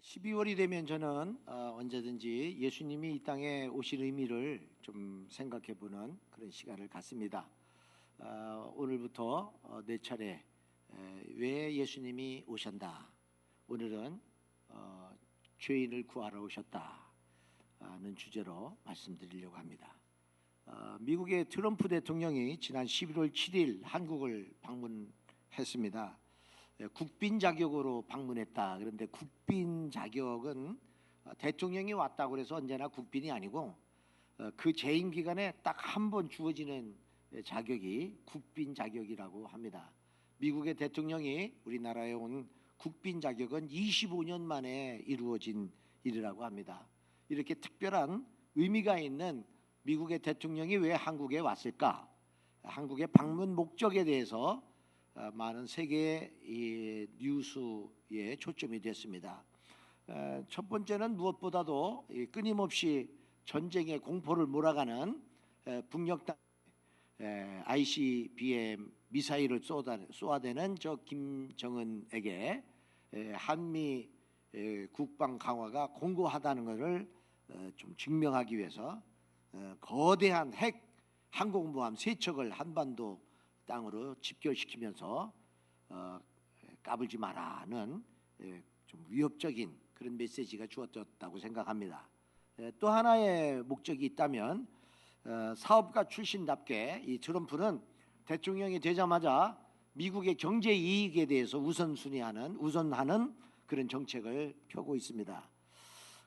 12월이 되면 저는 언제든지 예수님이 이 땅에 오실 의미를 좀 생각해보는 그런 시간을 갖습니다. 오늘부터 네 차례 왜 예수님이 오셨나. 오늘은 죄인을 구하러 오셨다는 주제로 말씀드리려고 합니다. 미국의 트럼프 대통령이 지난 11월 7일 한국을 방문했습니다. 국빈 자격으로 방문했다. 그런데 국빈 자격은 대통령이 왔다고 해서 언제나 국빈이 아니고 그 재임 기간에 딱 한 번 주어지는 자격이 국빈 자격이라고 합니다. 미국의 대통령이 우리나라에 온 국빈 자격은 25년 만에 이루어진 일이라고 합니다. 이렇게 특별한 의미가 있는 미국의 대통령이 왜 한국에 왔을까? 한국의 방문 목적에 대해서 많은 세계의 뉴스에 초점이 됐습니다. 첫 번째는 무엇보다도 끊임없이 전쟁의 공포를 몰아가는 북녘 땅 ICBM 미사일을 쏘아대는 저 김정은에게 한미 국방 강화가 공고하다는 것을 좀 증명하기 위해서 거대한 핵 항공모함 3척을 한반도 땅으로 집결시키면서 까불지 마라는 좀 위협적인 그런 메시지가 주어졌다고 생각합니다. 또 하나의 목적이 있다면 사업가 출신답게 이 트럼프는 대통령이 되자마자 미국의 경제 이익에 대해서 우선하는 그런 정책을 펴고 있습니다.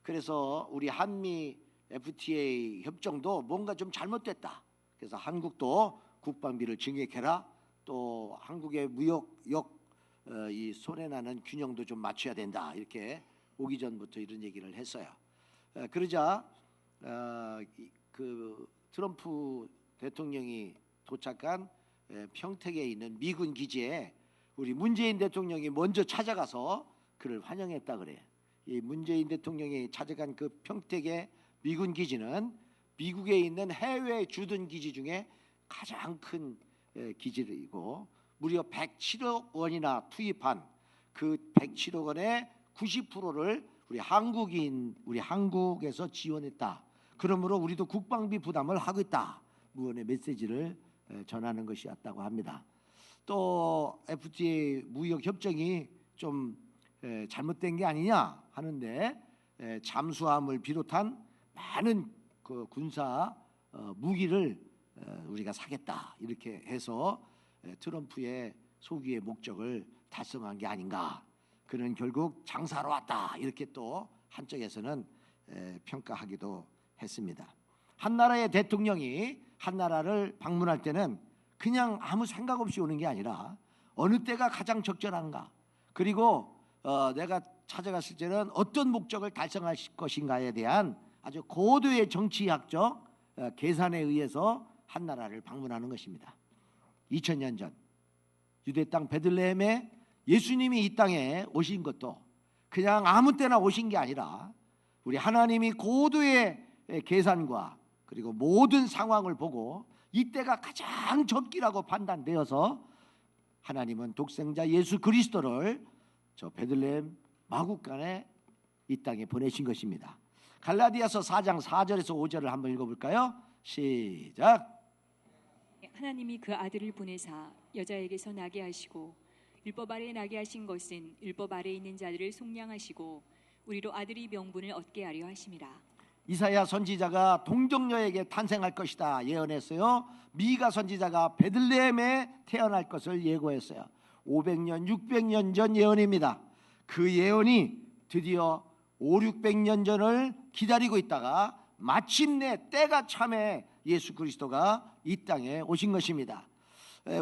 그래서 우리 한미 FTA 협정도 뭔가 좀 잘못됐다. 그래서 한국도 국방비를 증액해라. 또 한국의 무역역 이 손해나는 균형도 좀 맞춰야 된다. 이렇게 오기 전부터 이런 얘기를 했어요. 그러자 그 트럼프 대통령이 도착한 평택에 있는 미군 기지에 우리 문재인 대통령이 먼저 찾아가서 그를 환영했다 그래요. 이 문재인 대통령이 찾아간 그 평택의 미군 기지는 미국에 있는 해외 주둔 기지 중에 가장 큰 기지이고 무려 107억 원이나 투입한 그 107억 원의 90%를 우리 한국에서 지원했다. 그러므로 우리도 국방비 부담을 하고 있다. 무언의 메시지를 전하는 것이었다고 합니다. 또 FTA 무역 협정이 좀 잘못된 게 아니냐 하는데 잠수함을 비롯한 많은 그 군사 무기를 우리가 사겠다 이렇게 해서 트럼프의 소기의 목적을 달성한 게 아닌가. 그는 결국 장사로 왔다 이렇게 또 한쪽에서는 평가하기도 했습니다. 한 나라의 대통령이 한 나라를 방문할 때는 그냥 아무 생각 없이 오는 게 아니라 어느 때가 가장 적절한가, 그리고 내가 찾아갔을 때는 어떤 목적을 달성할 것인가에 대한 아주 고도의 정치학적 계산에 의해서 한 나라를 방문하는 것입니다. 2000년 전 유대 땅 베들레헴에 예수님이 이 땅에 오신 것도 그냥 아무 때나 오신 게 아니라 우리 하나님이 고도의 계산과 그리고 모든 상황을 보고 이때가 가장 적기라고 판단되어서 하나님은 독생자 예수 그리스도를 저 베들레헴 마구간에 이 땅에 보내신 것입니다. 갈라디아서 4장 4절에서 5절을 한번 읽어볼까요? 시작. 하나님이 그 아들을 보내사 여자에게서 나게 하시고 율법 아래 나게 하신 것은 율법 아래 있는 자들을 속량하시고 우리로 아들이 명분을 얻게 하려 하심이라. 이사야 선지자가 동정녀에게 탄생할 것이다 예언했어요. 미가 선지자가 베들레헴에 태어날 것을 예고했어요. 500년 600년 전 예언입니다. 그 예언이 드디어 500~600년 전을 기다리고 있다가 마침내 때가 참에 예수 그리스도가 이 땅에 오신 것입니다.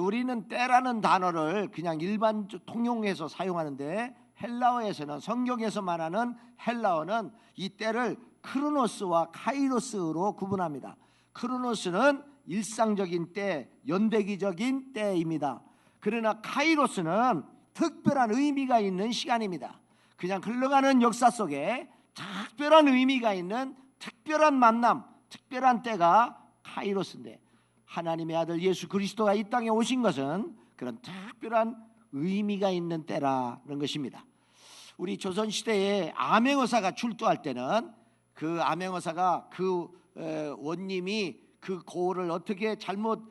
우리는 때라는 단어를 그냥 일반 통용해서 사용하는데 헬라어에서는, 성경에서 말하는 헬라어는 이 때를 크로노스와 카이로스로 구분합니다. 크로노스는 일상적인 때, 연대기적인 때입니다. 그러나 카이로스는 특별한 의미가 있는 시간입니다. 그냥 흘러가는 역사 속에 특별한 의미가 있는 특별한 만남, 특별한 때가 카이로스인데, 하나님의 아들 예수 그리스도가 이 땅에 오신 것은 그런 특별한 의미가 있는 때라는 것입니다. 우리 조선 시대에 암행어사가 출두할 때는 그 암행어사가 그 원님이 그 고을을 어떻게 잘못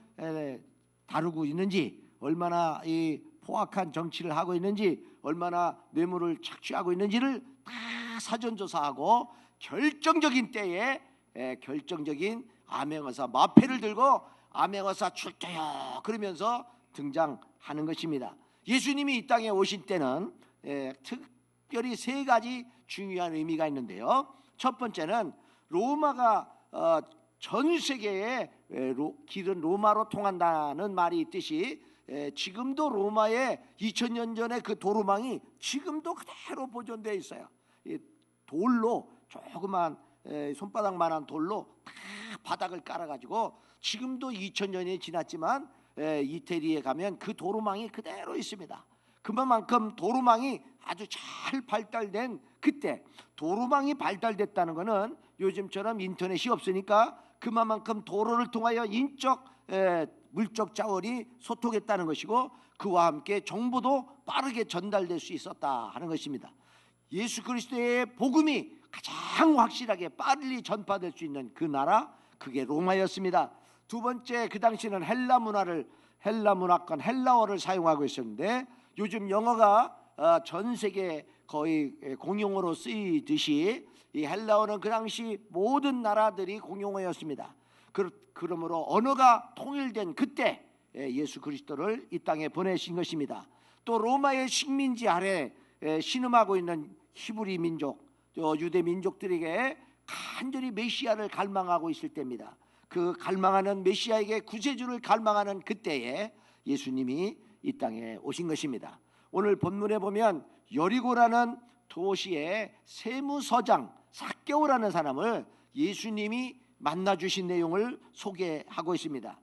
다루고 있는지, 얼마나 이 포악한 정치를 하고 있는지, 얼마나 뇌물을 착취하고 있는지를 다 사전조사하고 결정적인 때에 결정적인 암행어사 마패를 들고 암행어사 출두요 그러면서 등장하는 것입니다. 예수님이 이 땅에 오신 때는 특별히 세 가지 중요한 의미가 있는데요. 첫 번째는 로마가 전 세계에 길은 로마로 통한다는 말이 있듯이 지금도 로마의 2000년 전에 그 도로망이 지금도 그대로 보존되어 있어요. 돌로 조그만 손바닥만한 돌로 다 바닥을 깔아가지고 지금도 2000년이 지났지만 이태리에 가면 그 도로망이 그대로 있습니다. 그만큼 도로망이 아주 잘 발달된 그때, 도로망이 발달됐다는 것은 요즘처럼 인터넷이 없으니까 그만큼 도로를 통하여 인적 물적 자원이 소통했다는 것이고, 그와 함께 정보도 빠르게 전달될 수 있었다 하는 것입니다. 예수 그리스도의 복음이 가장 확실하게 빨리 전파될 수 있는 그 나라, 그게 로마였습니다. 두 번째, 그 당시는 헬라 문화권 헬라어를 사용하고 있었는데, 요즘 영어가 전 세계 거의 공용어로 쓰이듯이 이 헬라어는 그 당시 모든 나라들이 공용어였습니다. 그러므로 언어가 통일된 그때 예수 그리스도를 이 땅에 보내신 것입니다. 또 로마의 식민지 아래 신음하고 있는 히브리 민족, 유대 민족들에게 간절히 메시아를 갈망하고 있을 때입니다. 그 갈망하는 메시아에게 구세주를 갈망하는 그때에 예수님이 이 땅에 오신 것입니다. 오늘 본문에 보면 여리고라는 도시의 세무서장 삭개오라는 사람을 예수님이 만나주신 내용을 소개하고 있습니다.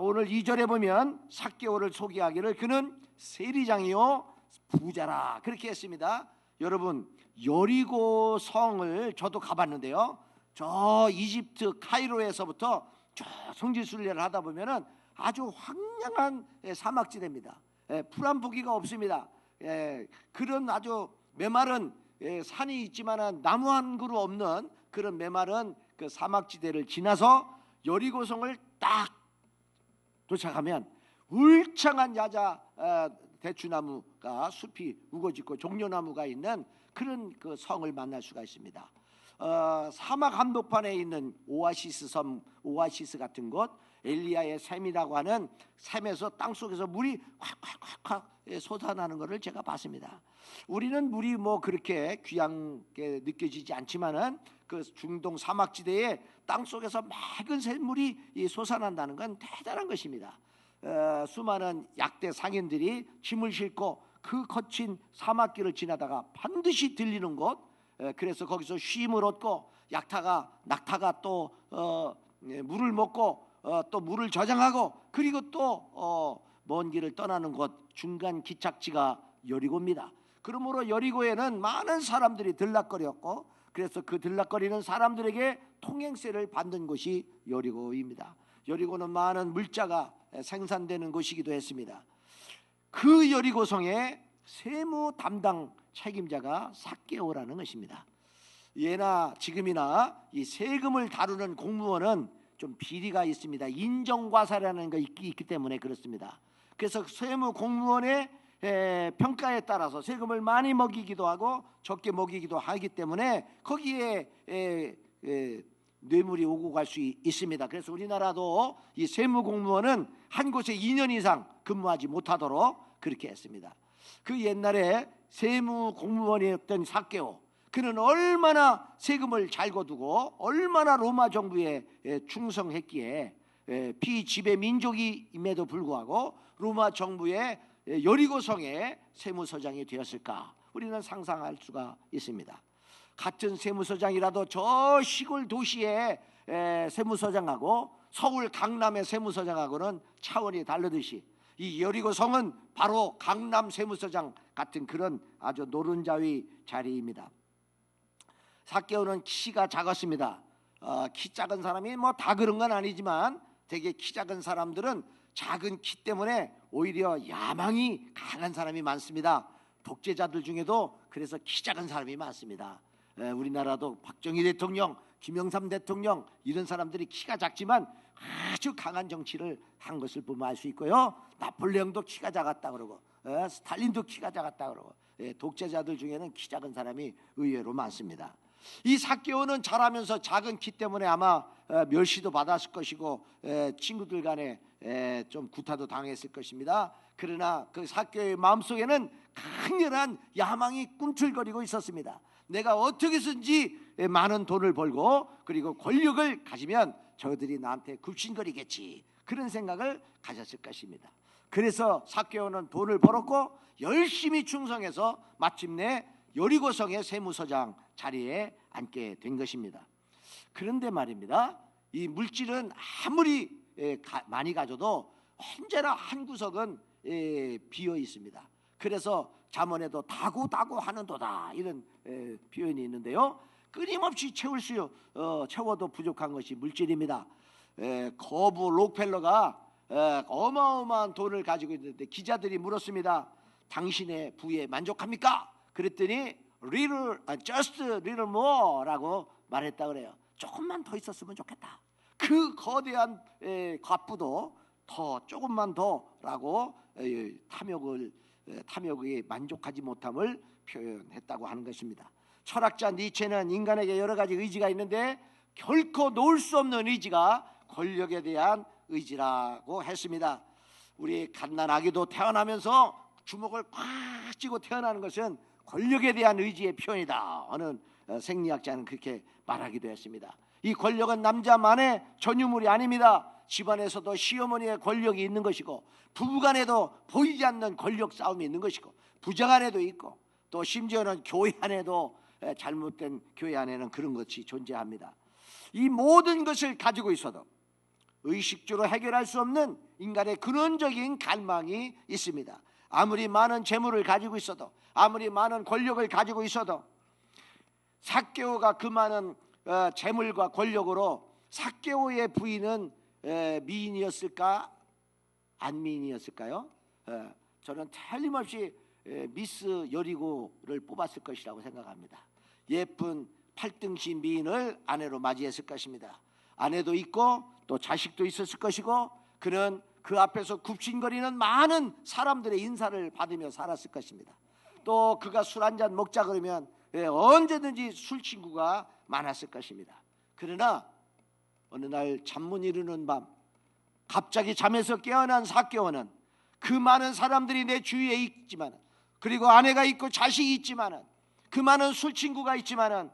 오늘 2절에 보면 삭개오를 소개하기를 그는 세리장이요 부자라 그렇게 했습니다. 여러분, 여리고 성을 저도 가봤는데요, 저 이집트 카이로에서부터 저 성지순례를 하다 보면은 아주 황량한 사막지대입니다. 풀 한 포기가 없습니다. 그런 아주 메마른 산이 있지만은 나무 한 그루 없는 그런 메마른 그 사막지대를 지나서 여리고성을 딱 도착하면 울창한 야자 대추나무가 숲이 우거짓고 종려나무가 있는 그런 그 성을 만날 수가 있습니다. 사막 한복판에 있는 오아시스 섬, 오아시스 같은 곳, 엘리야의 샘이라고 하는 샘에서 땅속에서 물이 확 솟아나는 것을 제가 봤습니다. 우리는 물이 뭐 그렇게 귀하게 느껴지지 않지만은 그 중동 사막지대에 땅속에서 맑은 샘물이 솟아난다는 건 대단한 것입니다. 수많은 약대 상인들이 짐을 싣고 그 거친 사막길을 지나다가 반드시 들리는 곳, 그래서 거기서 쉼을 얻고 낙타가 또 물을 먹고 또 물을 저장하고, 그리고 또 먼 길을 떠나는 곳, 중간 기착지가 여리고입니다. 그러므로 여리고에는 많은 사람들이 들락거렸고, 그래서 그 들락거리는 사람들에게 통행세를 받는 곳이 여리고입니다. 여리고는 많은 물자가 생산되는 곳이기도 했습니다. 그 여리고성의 세무 담당 책임자가 삭개오라는 것입니다. 예나 지금이나 이 세금을 다루는 공무원은 좀 비리가 있습니다. 인정과사라는 게 있기 때문에 그렇습니다. 그래서 세무 공무원의 평가에 따라서 세금을 많이 먹이기도 하고 적게 먹이기도 하기 때문에 거기에 뇌물이 오고 갈 수 있습니다. 그래서 우리나라도 이 세무 공무원은 한 곳에 2년 이상 근무하지 못하도록 그렇게 했습니다. 그 옛날에 세무 공무원이었던 삭개오, 그는 얼마나 세금을 잘 거두고 얼마나 로마 정부에 충성했기에 비지배 민족임에도 불구하고 로마 정부의 여리고성의 세무서장이 되었을까, 우리는 상상할 수가 있습니다. 같은 세무서장이라도 저 시골 도시의 세무서장하고 서울 강남의 세무서장하고는 차원이 다르듯이 이 여리고성은 바로 강남 세무서장 같은 그런 아주 노른자위 자리입니다. 삭개오는 키가 작았습니다. 키 작은 사람이 뭐 다 그런 건 아니지만 되게 키 작은 사람들은 작은 키 때문에 오히려 야망이 강한 사람이 많습니다. 독재자들 중에도 그래서 키 작은 사람이 많습니다. 우리나라도 박정희 대통령, 김영삼 대통령 이런 사람들이 키가 작지만 아주 강한 정치를 한 것을 보면 알 수 있고요. 나폴레옹도 키가 작았다 그러고 스탈린도 키가 작았다 그러고 독재자들 중에는 키 작은 사람이 의외로 많습니다. 이 삭개오는 자라면서 작은 키 때문에 아마 멸시도 받았을 것이고 친구들 간에 좀 구타도 당했을 것입니다. 그러나 그 삭개오의 마음속에는 강렬한 야망이 꿈틀거리고 있었습니다. 내가 어떻게 해서든지 많은 돈을 벌고 그리고 권력을 가지면 저들이 나한테 굽신거리겠지, 그런 생각을 가졌을 것입니다. 그래서 삭개오는 돈을 벌었고 열심히 충성해서 마침내 여리고성의 세무서장 자리에 앉게 된 것입니다. 그런데 말입니다, 이 물질은 아무리 많이 가져도 언제나 한 구석은 비어 있습니다. 그래서 잠언에도 다고 하는도다 이런 표현이 있는데요, 끊임없이 채워도 부족한 것이 물질입니다. 거부 록펠러가 어마어마한 돈을 가지고 있는데 기자들이 물었습니다. 당신의 부에 만족합니까? 그랬더니 just little more라고 말했다 그래요. 조금만 더 있었으면 좋겠다. 그 거대한 갑부도 더 조금만 더라고 탐욕에 만족하지 못함을 표현했다고 하는 것입니다. 철학자 니체는 인간에게 여러 가지 의지가 있는데 결코 놓을 수 없는 의지가 권력에 대한 의지라고 했습니다. 우리 갓난아기도 태어나면서 주먹을 꽉 쥐고 태어나는 것은 권력에 대한 의지의 표현이다 하는 생리학자는 그렇게 말하기도 했습니다. 이 권력은 남자만의 전유물이 아닙니다. 집안에서도 시어머니의 권력이 있는 것이고, 부부간에도 보이지 않는 권력 싸움이 있는 것이고, 부정안에도 있고, 또 심지어는 교회 안에도 잘못된 교회 안에는 그런 것이 존재합니다. 이 모든 것을 가지고 있어도 의식주로 해결할 수 없는 인간의 근원적인 갈망이 있습니다. 아무리 많은 재물을 가지고 있어도, 아무리 많은 권력을 가지고 있어도, 삭개오가 그 많은 재물과 권력으로 삭개오의 부인은 미인이었을까 안 미인이었을까요? 저는 틀림없이 미스 여리고를 뽑았을 것이라고 생각합니다. 예쁜 팔등시 미인을 아내로 맞이했을 것입니다. 아내도 있고 또 자식도 있었을 것이고, 그는 그 앞에서 굽신거리는 많은 사람들의 인사를 받으며 살았을 것입니다. 또 그가 술 한잔 먹자 그러면 언제든지 술 친구가 많았을 것입니다. 그러나 어느 날 잠문 이루는 밤 갑자기 잠에서 깨어난 삭개오는 그 많은 사람들이 내 주위에 있지만, 그리고 아내가 있고 자식이 있지만, 그 많은 술 친구가 있지만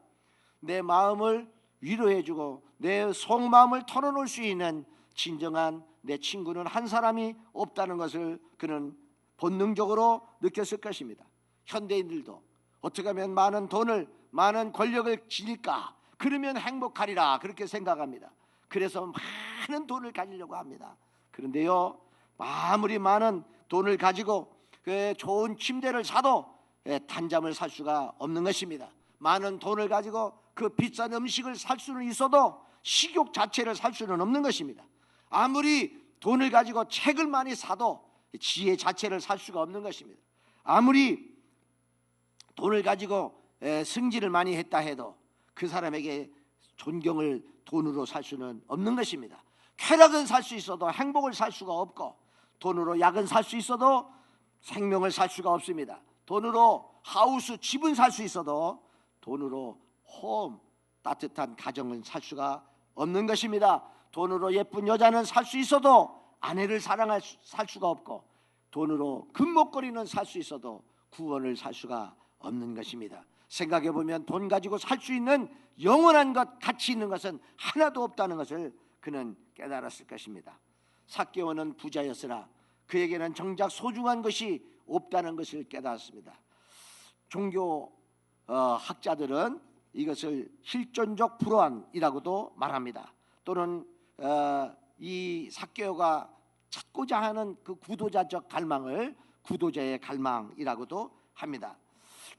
내 마음을 위로해주고 내 속마음을 털어놓을 수 있는 진정한 내 친구는 한 사람이 없다는 것을 그는 본능적으로 느꼈을 것입니다. 현대인들도 어떻게 하면 많은 돈을, 많은 권력을 지닐까, 그러면 행복하리라 그렇게 생각합니다. 그래서 많은 돈을 가지려고 합니다. 그런데요, 아무리 많은 돈을 가지고 좋은 침대를 사도 단잠을 살 수가 없는 것입니다. 많은 돈을 가지고 그 비싼 음식을 살 수는 있어도 식욕 자체를 살 수는 없는 것입니다. 아무리 돈을 가지고 책을 많이 사도 지혜 자체를 살 수가 없는 것입니다. 아무리 돈을 가지고 승진을 많이 했다 해도 그 사람에게 존경을 돈으로 살 수는 없는 것입니다. 쾌락은 살 수 있어도 행복을 살 수가 없고, 돈으로 약은 살 수 있어도 생명을 살 수가 없습니다. 돈으로 하우스, 집은 살 수 있어도 돈으로 홈, 따뜻한 가정은 살 수가 없는 것입니다. 돈으로 예쁜 여자는 살 수 있어도 아내를 살 수가 없고, 돈으로 금목걸이는 살 수 있어도 구원을 살 수가 없는 것입니다. 생각해보면 돈 가지고 살 수 있는 영원한 것, 가치 있는 것은 하나도 없다는 것을 그는 깨달았을 것입니다. 삭개오는 부자였으나 그에게는 정작 소중한 것이 없다는 것을 깨달았습니다. 종교 학자들은 이것을 실존적 불안이라고도 말합니다. 또는 이 삭개오가 찾고자 하는 그 구도자적 갈망을 구도자의 갈망이라고도 합니다.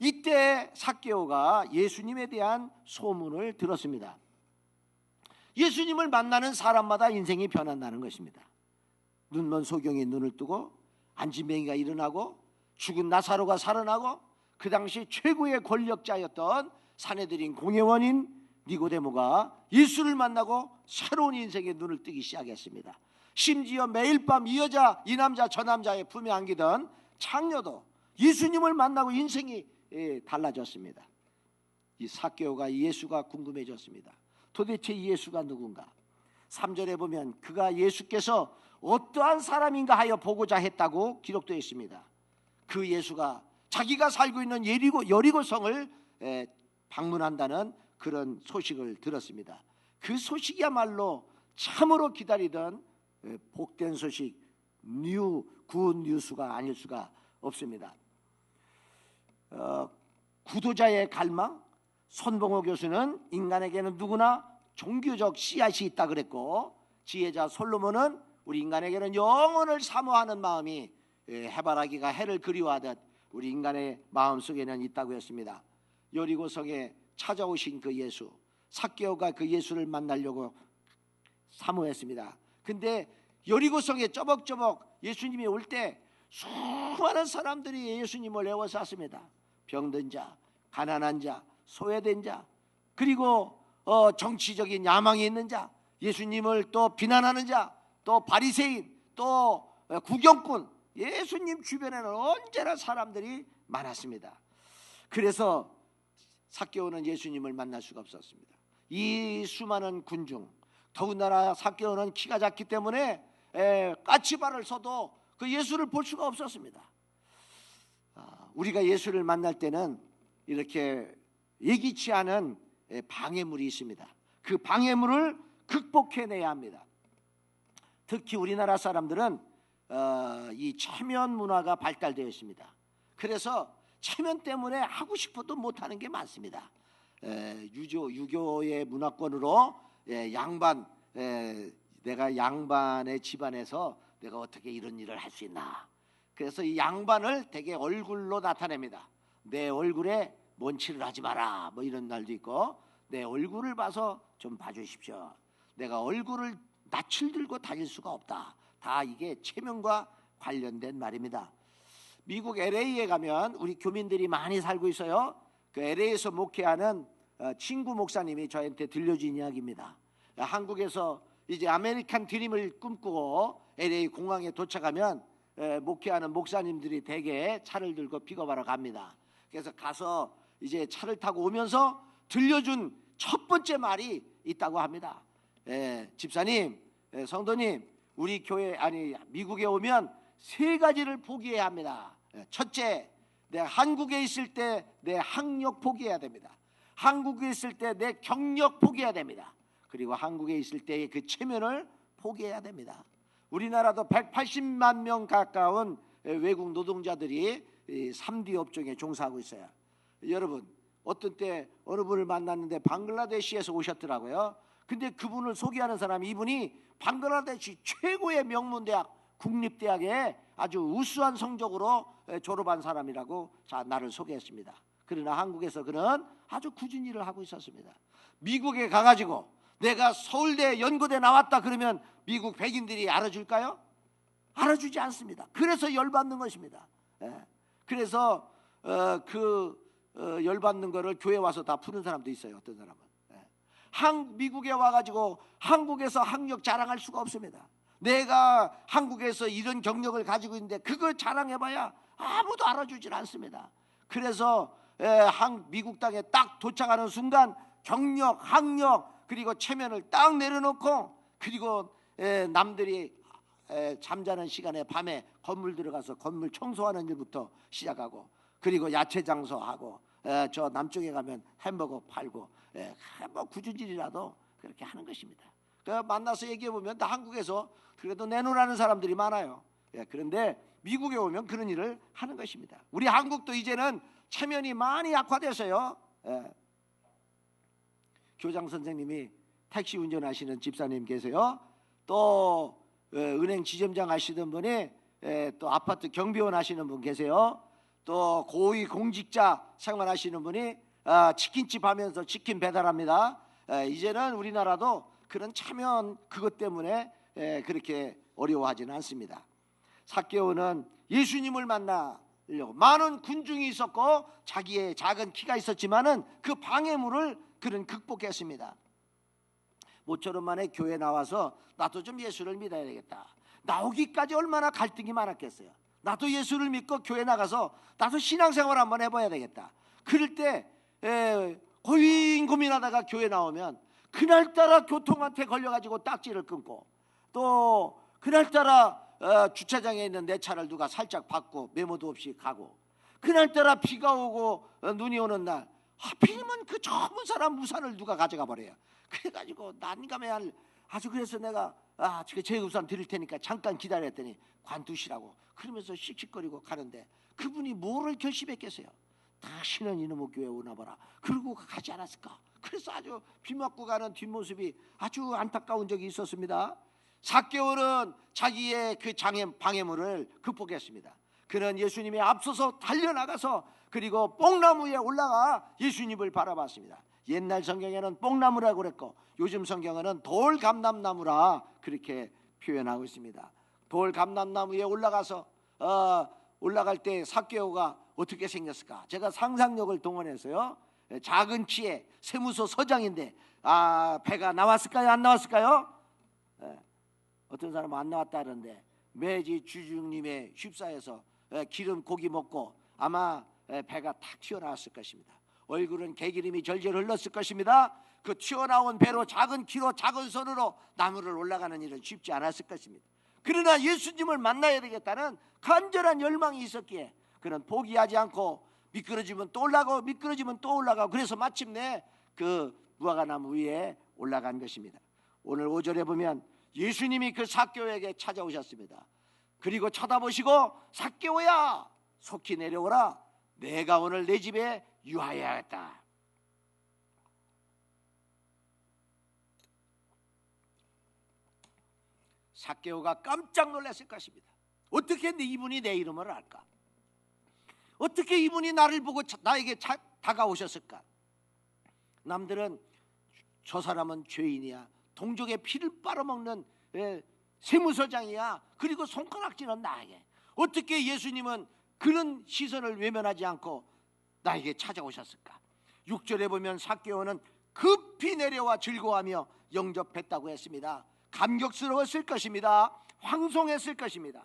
이때 삭개오가 예수님에 대한 소문을 들었습니다. 예수님을 만나는 사람마다 인생이 변한다는 것입니다. 눈먼 소경이 눈을 뜨고 안진뱅이가 일어나고 죽은 나사로가 살아나고 그 당시 최고의 권력자였던 사내들인 공회원인 니고데모가 예수를 만나고 새로운 인생의 눈을 뜨기 시작했습니다. 심지어 매일 밤 이 여자 이 남자 저 남자의 품에 안기던 창녀도 예수님을 만나고 인생이 달라졌습니다. 이 삭개오가 예수가 궁금해졌습니다. 도대체 예수가 누군가? 3절에 보면 그가 예수께서 어떠한 사람인가 하여 보고자 했다고 기록되어 있습니다. 그 예수가 자기가 살고 있는 여리고성을 방문한다는 그런 소식을 들었습니다. 그 소식이야말로 참으로 기다리던 복된 소식, 굿 뉴스가 아닐 수가 없습니다. 구도자의 갈망, 손봉호 교수는 인간에게는 누구나 종교적 씨앗이 있다 그랬고, 지혜자 솔로몬은 우리 인간에게는 영혼을 사모하는 마음이 해바라기가 해를 그리워하듯 우리 인간의 마음속에는 있다고 했습니다. 여리고성에 찾아오신 그 예수, 삭개오가 그 예수를 만나려고 사모했습니다. 근데 여리고성에 쩌벅쩌벅 예수님이 올 때 수많은 사람들이 예수님을 에워쌌습니다. 병든 자, 가난한 자, 소외된 자, 그리고 정치적인 야망이 있는 자, 예수님을 또 비난하는 자, 또 바리새인, 또 구경꾼, 예수님 주변에는 언제나 사람들이 많았습니다. 그래서 삭개오는 예수님을 만날 수가 없었습니다. 이 수많은 군중, 더군다나 삭개오는 키가 작기 때문에 까치발을 서도 그 예수를 볼 수가 없었습니다. 우리가 예수를 만날 때는 이렇게 예기치 않은 방해물이 있습니다. 그 방해물을 극복해내야 합니다. 특히 우리나라 사람들은 이 체면 문화가 발달되어 있습니다. 그래서 체면 때문에 하고 싶어도 못하는 게 많습니다. 유교의 문화권으로 내가 양반의 집안에서 내가 어떻게 이런 일을 할 수 있나. 그래서 이 양반을 되게 얼굴로 나타냅니다. 내 얼굴에 먼치를 하지 마라, 뭐 이런 날도 있고, 내 얼굴을 봐서 좀 봐주십시오. 내가 얼굴을 낯을 들고 다닐 수가 없다. 다 이게 체면과 관련된 말입니다. 미국 LA에 가면 우리 교민들이 많이 살고 있어요. 그 LA에서 목회하는 친구 목사님이 저한테 들려준 이야기입니다. 한국에서 이제 아메리칸 드림을 꿈꾸고 LA 공항에 도착하면 목회하는 목사님들이 대개 차를 들고 픽업하러 갑니다. 그래서 가서 이제 차를 타고 오면서 들려준 첫 번째 말이 있다고 합니다. 집사님, 성도님, 우리 교회 미국에 오면 세 가지를 포기해야 합니다. 첫째, 내가 한국에 있을 때 내 학력 포기해야 됩니다. 한국에 있을 때 내 경력 포기해야 됩니다. 그리고 한국에 있을 때의 그 체면을 포기해야 됩니다. 우리나라도 180만 명 가까운 외국 노동자들이 3D 업종에 종사하고 있어요. 여러분, 어떤 때 어느 분을 만났는데 방글라데시에서 오셨더라고요. 근데 그분을 소개하는 사람이, 이분이 방글라데시 최고의 명문대학 국립대학에 아주 우수한 성적으로 졸업한 사람이라고 나를 소개했습니다. 그러나 한국에서 그는 아주 꾸준히 일을 하고 있었습니다. 미국에 가가지고 내가 서울대 연고대 나왔다 그러면 미국 백인들이 알아줄까요? 알아주지 않습니다. 그래서 열받는 것입니다. 그래서 열받는 거를 교회 와서 다 푸는 사람도 있어요. 어떤 사람은 미국에 와가지고 한국에서 학력 자랑할 수가 없습니다. 내가 한국에서 이런 경력을 가지고 있는데 그걸 자랑해봐야 아무도 알아주질 않습니다. 그래서 미국 땅에 딱 도착하는 순간 경력, 학력, 그리고 체면을 딱 내려놓고, 그리고 남들이 잠자는 시간에 밤에 건물 들어가서 건물 청소하는 일부터 시작하고, 그리고 야채 장소하고, 저 남쪽에 가면 햄버거 팔고, 뭐 굳은 일이라도 그렇게 하는 것입니다. 만나서 얘기해보면 다 한국에서 그래도 내놓으라는 사람들이 많아요. 그런데 미국에 오면 그런 일을 하는 것입니다. 우리 한국도 이제는 체면이 많이 약화돼서요. 교장 선생님이 택시 운전하시는 집사님 계세요. 또 은행 지점장 하시던 분이, 또 아파트 경비원 하시는 분 계세요. 또 고위 공직자 생활하시는 분이 치킨집 하면서 치킨 배달합니다. 이제는 우리나라도 그런 체면 그것 때문에 그렇게 어려워하지는 않습니다. 삭개오는 예수님을 만나 많은 군중이 있었고 자기의 작은 키가 있었지만은 그 방해물을 그는 극복했습니다. 모처럼 만에 교회 나와서 나도 좀 예수를 믿어야 되겠다. 나오기까지 얼마나 갈등이 많았겠어요. 나도 예수를 믿고 교회 나가서 나도 신앙생활 한번 해봐야 되겠다. 그럴 때 고민하다가 교회 나오면 그날따라 교통한테 걸려가지고 딱지를 끊고, 또 그날따라 주차장에 있는 내 차를 누가 살짝 받고 메모도 없이 가고, 그날따라 비가 오고 눈이 오는 날 하필이면 그 젊은 사람 우산을 누가 가져가 버려요. 그래가지고 난감해할. 그래서 내가 제 우산 드릴 테니까 잠깐 기다렸더니 관두시라고 그러면서 씩씩거리고 가는데, 그분이 뭐를 결심했겠어요? 다시는 이놈의 교회 오나 보라 그러고 가지 않았을까? 그래서 아주 비 맞고 가는 뒷모습이 아주 안타까운 적이 있었습니다. 삭개오는 자기의 그 방해물을 극복했습니다. 그는 예수님의 앞서서 달려나가서 그리고 뽕나무 위에 올라가 예수님을 바라봤습니다. 옛날 성경에는 뽕나무라고 그랬고 요즘 성경에는 돌감람나무라 그렇게 표현하고 있습니다. 돌감람나무 위에 올라가서 올라갈 때 삭개오가 어떻게 생겼을까? 제가 상상력을 동원해서요, 작은 키에 세무서 서장인데 배가 나왔을까요? 안 나왔을까요? 어떤 사람은 안 나왔다는데 매지 주주님의 휩싸여서 기름 고기 먹고 아마 배가 탁 튀어나왔을 것입니다. 얼굴은 개기름이 절절 흘렀을 것입니다. 그 튀어나온 배로 작은 키로 작은 손으로 나무를 올라가는 일은 쉽지 않았을 것입니다. 그러나 예수님을 만나야 되겠다는 간절한 열망이 있었기에 그는 포기하지 않고 미끄러지면 또 올라가고 미끄러지면 또 올라가고, 그래서 마침내 그 무화과나무 위에 올라간 것입니다. 오늘 5절에 보면 예수님이 그 삭개오에게 찾아오셨습니다. 그리고 쳐다보시고 삭개오야 속히 내려오라, 내가 오늘 내 집에 유하여야겠다. 삭개오가 깜짝 놀랐을 것입니다. 어떻게 이분이 내 이름을 알까? 어떻게 이분이 나를 보고 나에게 다가오셨을까? 남들은 저 사람은 죄인이야, 동족의 피를 빨아먹는 세무서장이야, 그리고 손가락질은 나에게. 어떻게 예수님은 그런 시선을 외면하지 않고 나에게 찾아오셨을까? 6절에 보면 삭개오는 급히 내려와 즐거워하며 영접했다고 했습니다. 감격스러웠을 것입니다. 황송했을 것입니다.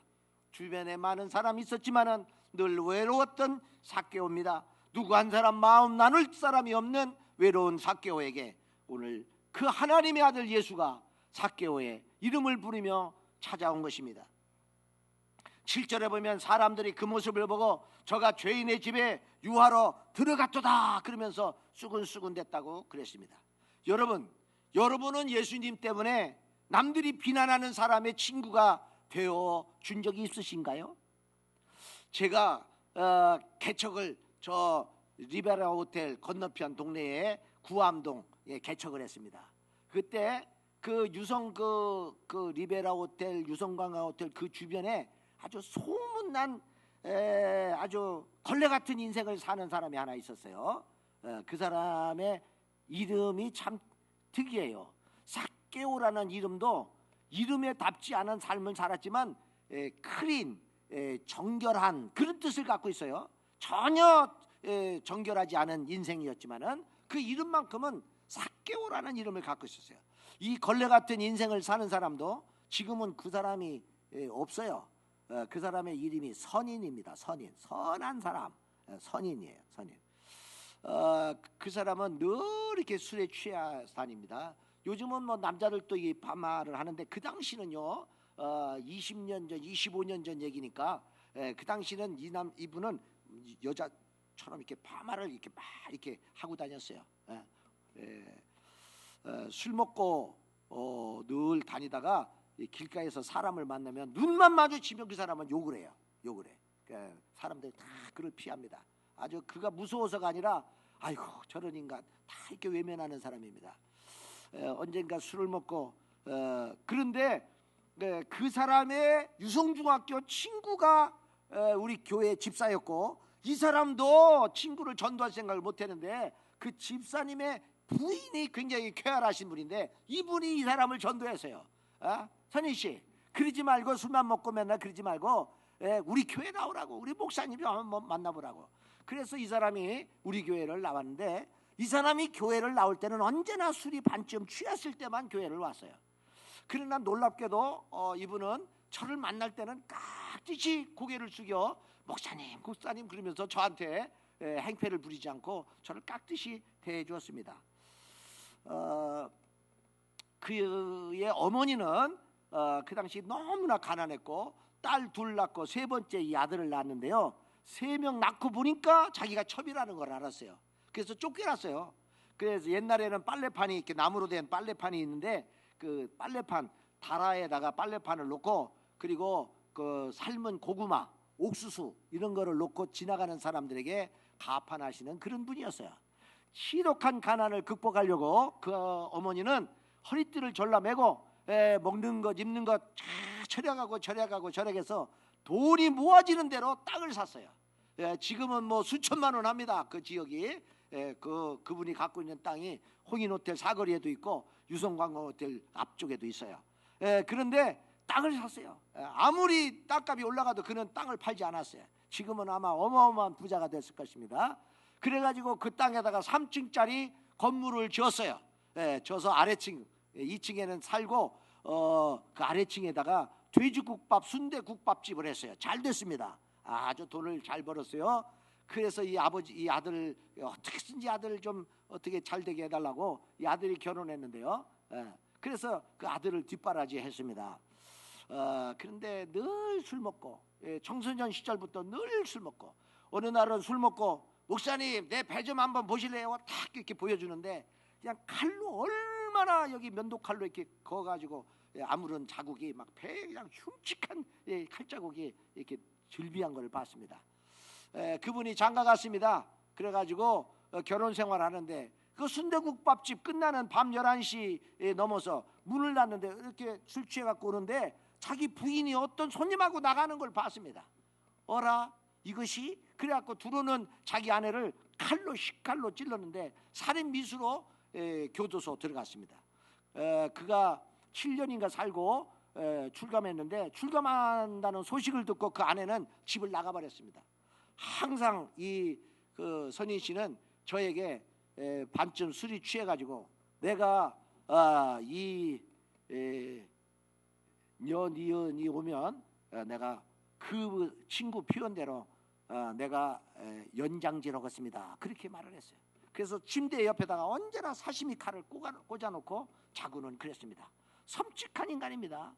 주변에 많은 사람이 있었지만은 늘 외로웠던 삭개오입니다. 누구 한 사람 마음 나눌 사람이 없는 외로운 삭개오에게 오늘 그 하나님의 아들 예수가 삭개오의 이름을 부르며 찾아온 것입니다. 7절에 보면 사람들이 그 모습을 보고 저가 죄인의 집에 유하러 들어갔도다 그러면서 수근수근 됐다고 그랬습니다. 여러분은 예수님 때문에 남들이 비난하는 사람의 친구가 되어 준 적이 있으신가요? 제가 개척을 저 리베라 호텔 건너편 동네에 구암동에 개척을 했습니다. 그때 그 유성 그 리베라 호텔 유성광화 호텔 그 주변에 아주 소문난 아주 걸레 같은 인생을 사는 사람이 하나 있었어요. 그 사람의 이름이 참 특이해요. 삭개오라는 이름도 이름에 답지 않은 삶을 살았지만 클린, 정결한 그런 뜻을 갖고 있어요. 전혀 정결하지 않은 인생이었지만은 그 이름만큼은 삭개오라는 이름을 갖고 있었어요. 이 걸레 같은 인생을 사는 사람도 지금은 그 사람이 없어요. 그 사람의 이름이 선인입니다. 선한 사람, 선인이에요. 선인. 그 사람은 늘 이렇게 술에 취해 다닙니다. 요즘은 뭐 남자들도 이 파마를 하는데 그 당시는요, 20년 전, 25년 전 얘기니까 그 당시는 이분은 여자처럼 이렇게 파마를 이렇게 막 이렇게 하고 다녔어요. 술 먹고 늘 다니다가 길가에서 사람을 만나면 눈만 마주치면 그 사람은 욕을 해요. 사람들이 다 그를 피합니다. 아주 그가 무서워서가 아니라 아이고 저런 인간 다 이렇게 외면하는 사람입니다. 언젠가 술을 먹고 그런데 그 사람의 유성중학교 친구가 우리 교회 집사였고, 이 사람도 친구를 전도할 생각을 못했는데 그 집사님의 부인이 굉장히 쾌활하신 분인데 이분이 이 사람을 전도했어요. 선희 씨, 그러지 말고 술만 먹고 맨날 그러지 말고 우리 교회 나오라고, 우리 목사님이 한번 만나보라고. 그래서 이 사람이 우리 교회를 나왔는데, 이 사람이 교회를 나올 때는 언제나 술이 반쯤 취했을 때만 교회를 왔어요. 그러나 놀랍게도 이분은 저를 만날 때는 깍듯이 고개를 숙여 목사님, 목사님 그러면서 저한테 행패를 부리지 않고 저를 깍듯이 대해 주었습니다. 그의 어머니는 그 당시 너무나 가난했고 딸 둘 낳고 세 번째 이 아들을 낳았는데요, 3명 낳고 보니까 자기가 첩이라는 걸 알았어요. 그래서 쫓겨났어요. 그래서 옛날에는 빨래판이 이렇게 나무로 된 빨래판이 있는데, 그 빨래판 다라에다가 빨래판을 놓고, 그리고 그 삶은 고구마, 옥수수 이런 거를 놓고 지나가는 사람들에게 가판하시는 그런 분이었어요. 시력한 가난을 극복하려고 그 어머니는 허리띠를 졸라매고 먹는 것 입는 것 절약하고 절약해서 돈이 모아지는 대로 땅을 샀어요. 지금은 뭐 수천만 원 합니다. 그 지역이. 그분이 갖고 있는 땅이 홍인호텔 사거리에도 있고 유성관광호텔 앞쪽에도 있어요. 그런데 땅을 샀어요. 아무리 땅값이 올라가도 그는 땅을 팔지 않았어요. 지금은 아마 어마어마한 부자가 됐을 것입니다. 그래가지고 그 땅에다가 3층짜리 건물을 지었어요. 지어서 아래층 2층에는 살고 그 아래층에다가 돼지국밥, 순대국밥집을 했어요. 잘 됐습니다. 아주 돈을 잘 벌었어요. 그래서 이 아들 어떻게든지 아들을 좀 어떻게 잘 되게 해달라고 이 아들이 결혼했는데요. 그래서 그 아들을 뒷바라지 했습니다. 그런데 늘 술 먹고, 청소년 시절부터 늘 술 먹고, 어느 날은 술 먹고 목사님 내 배 좀 한번 보실래요? 딱 이렇게 보여주는데 그냥 칼로 얼마나 여기 면도칼로 이렇게 그어가지고 아무런 자국이 막 배에 그냥 흉측한 칼자국이 이렇게 즐비한 걸 봤습니다. 그분이 장가 갔습니다. 그래가지고 결혼 생활하는데 그 순대국밥집 끝나는 밤 11시 넘어서 문을 닫는데 이렇게 술 취해갖고 오는데 자기 부인이 어떤 손님하고 나가는 걸 봤습니다. 어라 이것이? 그래갖고 들어오는 자기 아내를 식칼로 찔렀는데 살인 미수로 교도소 들어갔습니다. 그가 7년인가 살고 출감했는데, 출감한다는 소식을 듣고 그 아내는 집을 나가버렸습니다. 항상 그 선인 씨는 저에게 반쯤 술이 취해가지고 내가 니은이 오면 내가 그 친구 표현대로 내가 연장질하겠습니다. 그렇게 말을 했어요. 그래서 침대 옆에다가 언제나 사시미 칼을 꽂아놓고 자고는 그랬습니다. 섬찟한 인간입니다.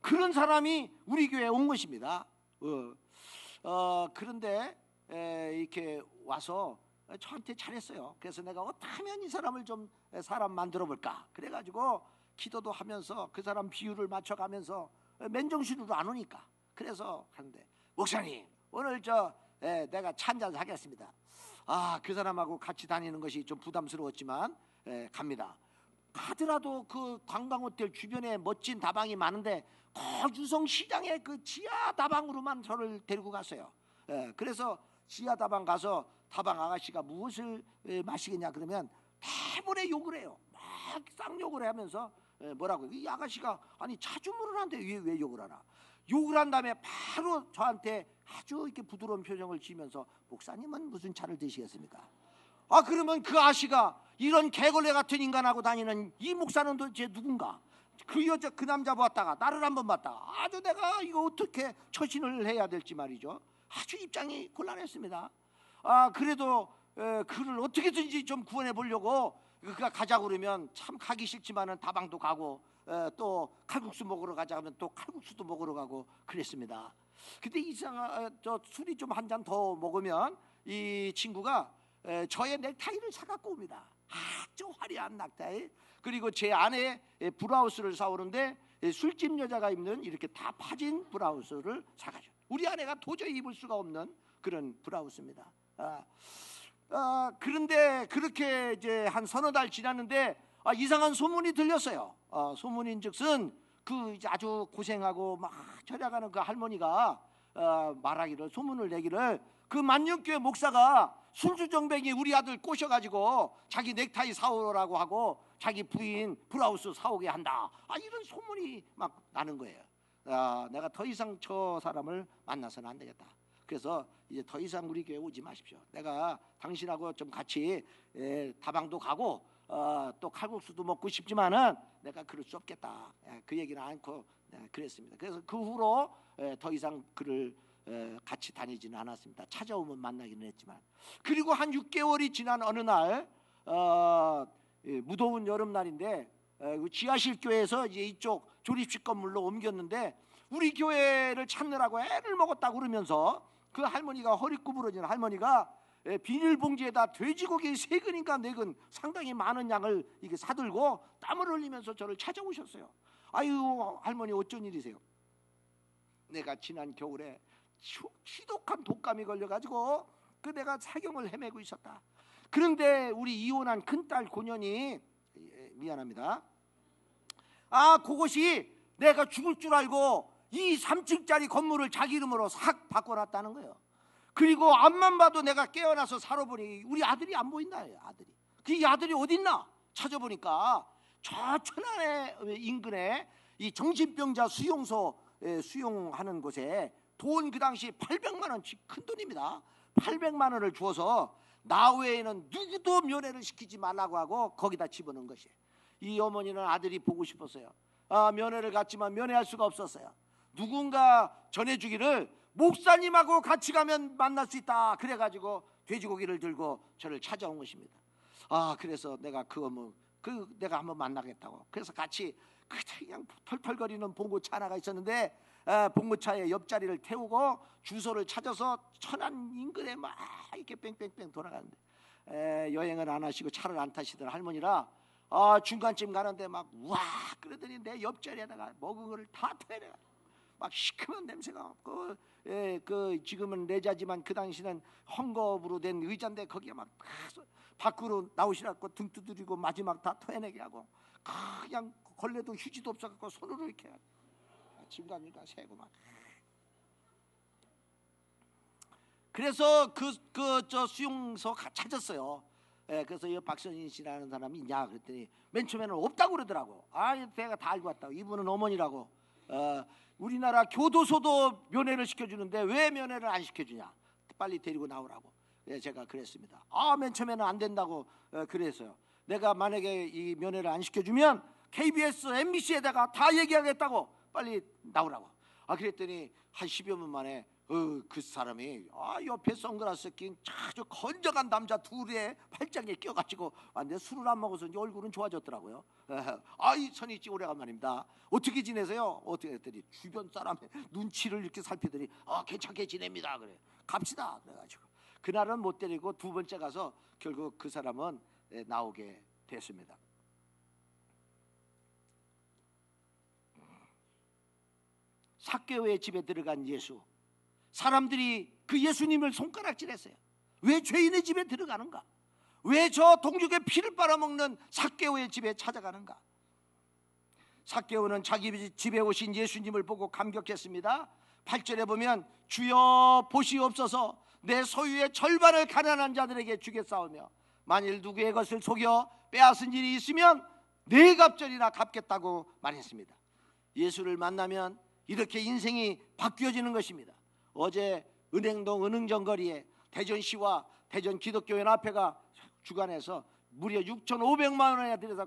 그런 사람이 우리 교회에 온 것입니다. 그런데 이렇게 와서 저한테 잘했어요. 그래서 내가 어떻게 하면 이 사람을 좀 사람 만들어 볼까, 그래가지고 기도도 하면서 그 사람 비율을 맞춰가면서 맨정신으로 안 오니까 그래서 하는데, 목사님 오늘 내가 차 한잔 사겠습니다. 그 사람하고 같이 다니는 것이 좀 부담스러웠지만 갑니다. 가더라도 그 관광호텔 주변에 멋진 다방이 많은데 유성시장의 그 지하 다방으로만 저를 데리고 갔어요. 그래서 지하 다방 가서 다방 아가씨가 무엇을 마시겠냐 그러면 대본에 욕을 해요. 막 쌍욕을 하면서 뭐라고, 이 아가씨가 아니 자주문을 하는데 왜 욕을 하나. 욕을 한 다음에 바로 저한테 아주 이렇게 부드러운 표정을 지으면서 목사님은 무슨 차를 드시겠습니까? 그러면 그 아씨가 이런 개걸레 같은 인간하고 다니는 이 목사는 도대체 누군가? 그 남자 봤다가 나를 한번 봤다가 아주 내가 이거 어떻게 처신을 해야 될지 말이죠. 아주 입장이 곤란했습니다. 그래도 그를 어떻게든지 좀 구원해 보려고 그가 가자고 그러면 참 가기 싫지만은 다방도 가고 또 칼국수 먹으러 가자 하면 또 칼국수도 먹으러 가고 그랬습니다. 근데 저 술이 좀 한 잔 더 먹으면 이 친구가 저의 넥타이를 사갖고 옵니다. 아주 화려한 넥타이. 그리고 제 아내 브라우스를 사오는데 술집 여자가 입는 이렇게 다 파진 브라우스를 사가죠. 우리 아내가 도저히 입을 수가 없는 그런 브라우스입니다. 그런데 그렇게 이제 한 서너 달 지났는데 이상한 소문이 들렸어요. 소문인즉슨 그 이제 아주 고생하고 막 절약하는 그 할머니가 말하기를, 소문을 내기를, 그 만년교회 목사가 술주정뱅이 우리 아들 꼬셔가지고 자기 넥타이 사오라고 하고 자기 부인 브라우스 사오게 한다. 이런 소문이 막 나는 거예요. 내가 더 이상 저 사람을 만나서는 안 되겠다. 그래서 이제 더 이상 우리 교회 오지 마십시오. 내가 당신하고 좀 같이 다방도 가고 또 칼국수도 먹고 싶지만은 내가 그럴 수 없겠다. 그 얘기는 않고 그랬습니다. 그래서 그 후로 더 이상 그를 같이 다니지는 않았습니다. 찾아오면 만나기는 했지만. 그리고 한 6개월이 지난 어느 날 무더운 여름날인데 지하실 교회에서 이제 이쪽 조립식 건물로 옮겼는데 우리 교회를 찾느라고 애를 먹었다고 그러면서 그 할머니가 허리 구부러진 할머니가 비닐봉지에다 돼지고기 3근인가 4근 상당히 많은 양을 이게 사들고 땀을 흘리면서 저를 찾아오셨어요. 아유 할머니 어쩐 일이세요? 내가 지난 겨울에 지독한 독감이 걸려가지고 내가 사경을 헤매고 있었다. 그런데 우리 이혼한 큰딸 고년이 미안합니다. 그것이 내가 죽을 줄 알고 이 3층짜리 건물을 자기 이름으로 싹 바꿔놨다는 거예요. 그리고 앞만 봐도 내가 깨어나서 살아보니 우리 아들이 안 보인다. 아들이. 그 아들이 어딨나 찾아보니까 저 천안의 인근에 이 정신병자 수용소 수용하는 곳에 돈 그 당시 800만 원치 큰 돈입니다. 800만 원을 주어서 나 외에는 누구도 면회를 시키지 말라고 하고 거기다 집어넣은 것이에요. 이 어머니는 아들이 보고 싶었어요. 면회를 갔지만 면회할 수가 없었어요. 누군가 전해주기를 목사님하고 같이 가면 만날 수 있다. 그래가지고 돼지고기를 들고 저를 찾아온 것입니다. 그래서 내가 내가 한번 만나겠다고. 그래서 같이 그냥 털털거리는 봉고차 하나가 있었는데 봉고차에 옆자리를 태우고 주소를 찾아서 천안 인근에 막 이렇게 뺑뺑뺑 돌아가는데 여행을 안 하시고 차를 안 타시던 할머니라 중간쯤 가는데 막 우와 그러더니 내 옆자리에다가 먹은 거를 다 토해내가 막 시큼한 냄새가 없고 지금은 내자지만 그 당시는 헝겊으로 된 의자인데 거기에 막 밖으로 나오시라고 등 두드리고 마지막 다 토해내게 하고 그냥 걸레도 휴지도 없어갖고 손으로 이렇게 짐감이가 세고 막. 그래서 저 수용소 찾았어요. 그래서 이 박선인 씨라는 사람이 있냐 그랬더니 맨 처음에는 없다고 그러더라고. 내가 다 알고 왔다고. 이분은 어머니라고. 우리나라 교도소도 면회를 시켜주는데 왜 면회를 안 시켜주냐. 빨리 데리고 나오라고. 제가 그랬습니다. 맨 처음에는 안 된다고 그랬어요. 내가 만약에 이 면회를 안 시켜주면 KBS, MBC에다가 다 얘기하겠다고 빨리 나오라고. 그랬더니 한 10여 분 만에 그 사람이 옆에 선글라스 낀 아주 건장한 남자 둘의 팔짱에 껴가지고 완전 술을 안 먹어서 얼굴은 좋아졌더라고요. 이 선이씨 오래간만입니다. 어떻게 지내세요? 어떻게 했더니 주변 사람의 눈치를 이렇게 살피더니 괜찮게 지냅니다. 그래 갑시다. 그래가지고 그날은 못 데리고 두 번째 가서 결국 그 사람은 나오게 됐습니다. 삭개오의 집에 들어간 예수. 사람들이 그 예수님을 손가락질했어요. 왜 죄인의 집에 들어가는가? 왜 저 동족의 피를 빨아먹는 삭개오의 집에 찾아가는가? 삭개오는 자기 집에 오신 예수님을 보고 감격했습니다. 8절에 보면 주여 보시옵소서 내 소유의 절반을 가난한 자들에게 주겠사오며 만일 누구의 것을 속여 빼앗은 일이 있으면 4갑절이나 갚겠다고 말했습니다. 예수를 만나면 이렇게 인생이 바뀌어지는 것입니다. 어제 은행동 은흥정거리에 대전시와 대전 기독교회 앞에가 주관해서 무려 6,500만 원에 들여서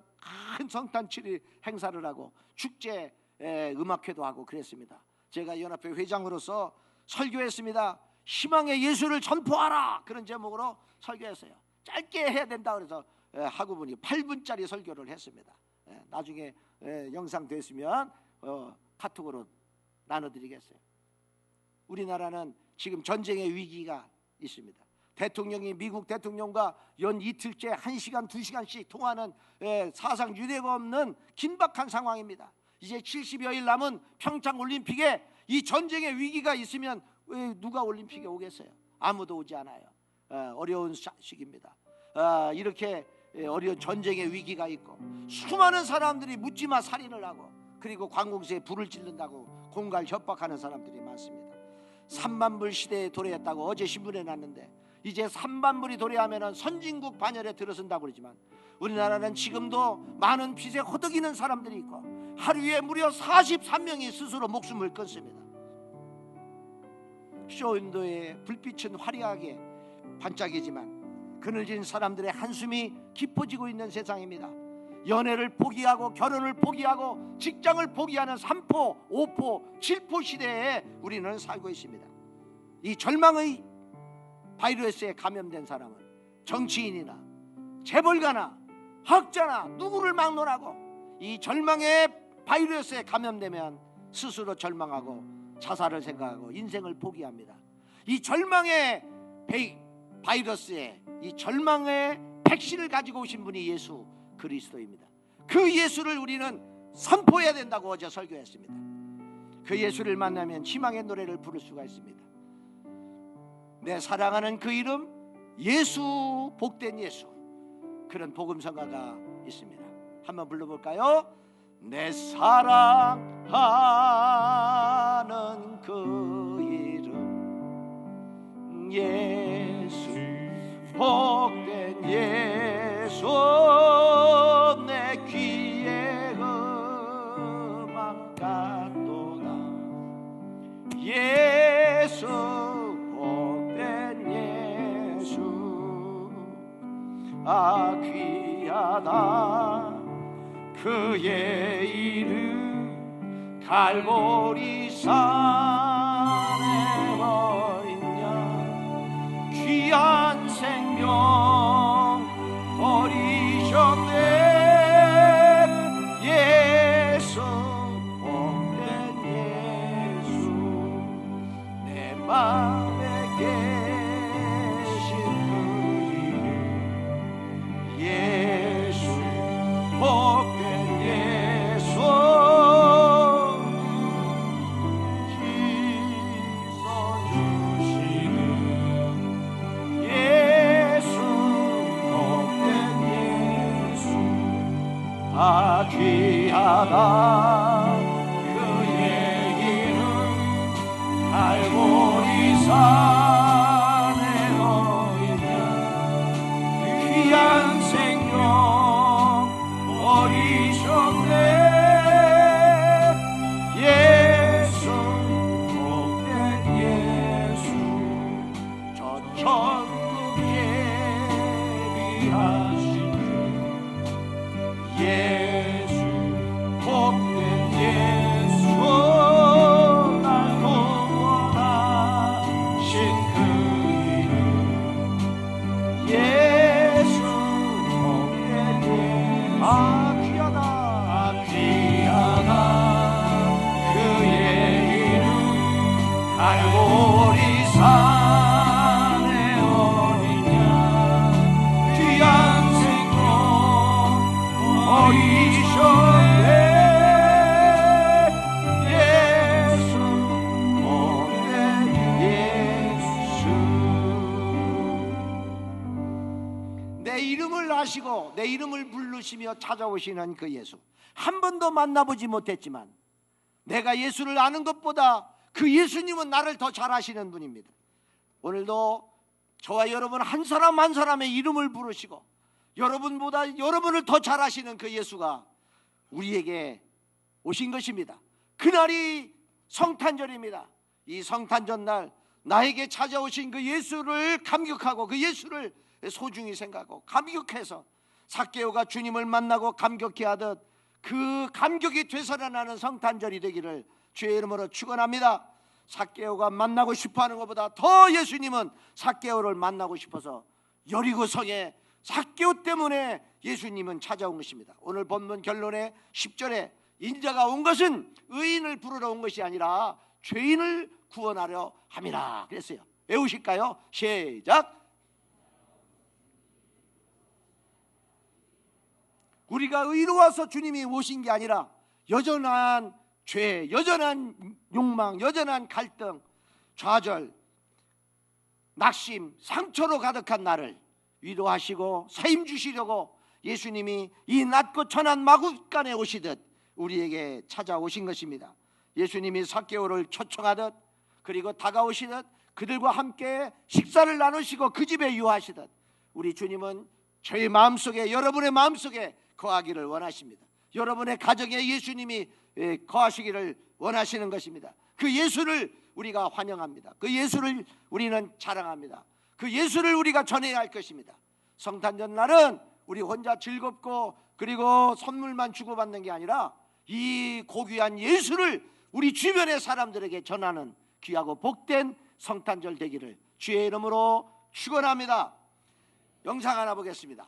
큰 성탄치리 행사를 하고 축제 음악회도 하고 그랬습니다. 제가 연합회 회장으로서 설교했습니다. 희망의 예수를 전포하라 그런 제목으로 설교했어요. 짧게 해야 된다 그래서 하고 보니 8분짜리 설교를 했습니다. 나중에 영상 됐으면 카톡으로 나눠드리겠어요. 우리나라는 지금 전쟁의 위기가 있습니다. 대통령이 미국 대통령과 연 이틀째 1시간 2시간씩 통화하는 사상 유례가 없는 긴박한 상황입니다. 이제 70여일 남은 평창올림픽에 이 전쟁의 위기가 있으면 왜 누가 올림픽에 오겠어요? 아무도 오지 않아요. 어려운 시기입니다. 이렇게 어려운 전쟁의 위기가 있고 수많은 사람들이 묻지마 살인을 하고 그리고 관공서에 불을 지른다고 공갈 협박하는 사람들이 많습니다. 3만 불 시대에 도래했다고 어제 신문에 났는데 이제 3만 불이 도래하면 선진국 반열에 들어선다고 그러지만 우리나라는 지금도 많은 빚에 허덕이는 사람들이 있고 하루에 무려 43명이 스스로 목숨을 끊습니다. 쇼윈도의 불빛은 화려하게 반짝이지만 그늘진 사람들의 한숨이 깊어지고 있는 세상입니다. 연애를 포기하고 결혼을 포기하고 직장을 포기하는 3포, 5포, 7포 시대에 우리는 살고 있습니다. 이 절망의 바이러스에 감염된 사람은 정치인이나 재벌가나 학자나 누구를 막론하고 이 절망의 바이러스에 감염되면 스스로 절망하고 자살을 생각하고 인생을 포기합니다. 이 절망의 바이러스에 이 절망의 백신을 가지고 오신 분이 예수 그리스도입니다. 그 예수를 우리는 선포해야 된다고 어제 설교했습니다. 그 예수를 만나면 희망의 노래를 부를 수가 있습니다. 내 사랑하는 그 이름 예수, 복된 예수, 그런 복음성가가 있습니다. 한번 불러볼까요? 내 사랑하는 그 이름 예수, 복된 예수, 내 귀에 음악 같도다. 예수, 복된 예수, 아 귀하다. 그의 이름 갈보리 산에 어린 양 귀한 생명 버리셨네. 예수, 복된 예수, 내 맘에 계신 그 이름 예수, 복된 예수, 씻어주시는 예수, 복된 예수, 아 귀하다. 그의 이름 갈보리 산에 어린 양 귀한 생명 버리셨네. 예수, 복된 예수, 저 천국 예비하신 예수, 복된 예수, 날 구원하신 그 이름 예수, 복된 예수, 아 귀하다. 아 귀하다. 그의 이름 갈보리 산에 어린 양 귀한 생명 버리셨네. 예수, 복된 예수, 내 이름을 아시고 내 이름을 부르시며 찾아오시는 그 예수, 한 번도 만나보지 못했지만 내가 예수를 아는 것보다 그 예수님은 나를 더 잘 아시는 분입니다. 오늘도 저와 여러분 한 사람 한 사람의 이름을 부르시고 여러분보다 여러분을 더 잘 아시는 그 예수가 우리에게 오신 것입니다. 그날이 성탄절입니다. 이 성탄절 날 나에게 찾아오신 그 예수를 감격하고 그 예수를 소중히 생각하고 감격해서 삭개오가 주님을 만나고 감격해하듯 그 감격이 되살아나는 성탄절이 되기를 주의 이름으로 축원합니다. 삭개오가 만나고 싶어하는 것보다 더 예수님은 삭개오를 만나고 싶어서 여리고성에 삭개오 때문에 예수님은 찾아온 것입니다. 오늘 본문 결론의 10절에 인자가 온 것은 의인을 부르러 온 것이 아니라 죄인을 구원하려 함이라 그랬어요. 외우실까요? 시작. 우리가 의로워서 주님이 오신 게 아니라 여전한 죄, 여전한 욕망, 여전한 갈등, 좌절, 낙심, 상처로 가득한 나를 위로하시고 새 힘 주시려고 예수님이 이 낮고 천한 마구간에 오시듯 우리에게 찾아오신 것입니다. 예수님이 삭개오를 초청하듯 그리고 다가오시듯 그들과 함께 식사를 나누시고 그 집에 유하시듯 우리 주님은 저희 마음속에, 여러분의 마음속에 거하기를 원하십니다. 여러분의 가정에 예수님이 거하시기를 원하시는 것입니다. 그 예수를 우리가 환영합니다. 그 예수를 우리는 자랑합니다. 그 예수를 우리가 전해야 할 것입니다. 성탄절 날은 우리 혼자 즐겁고 그리고 선물만 주고받는 게 아니라 이 고귀한 예수를 우리 주변의 사람들에게 전하는 귀하고 복된 성탄절 되기를 주의 이름으로 축원합니다. 영상 하나 보겠습니다.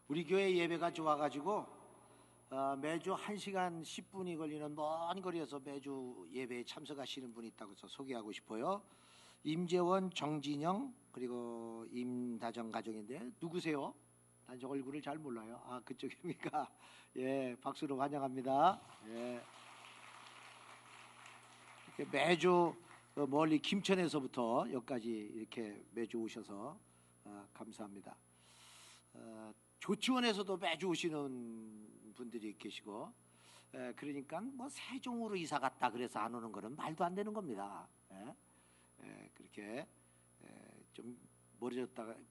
우리 교회 예배가 좋아가지고 매주 1시간 10분이 걸리는 먼 거리에서 매주 예배에 참석하시는 분이 있다고 해서 소개하고 싶어요. 임재원, 정진영, 그리고 임다정 가족인데 누구세요? 난 저 얼굴을 잘 몰라요. 아, 그쪽입니까? 예, 박수로 환영합니다. 예. 이렇게 매주 멀리 김천에서부터 여기까지 이렇게 매주 오셔서 감사합니다. 조치원에서도 매주 오시는 분들이 계시고, 그러니까 뭐 세종으로 이사 갔다 그래서 안 오는 거는 말도 안 되는 겁니다. 그렇게 좀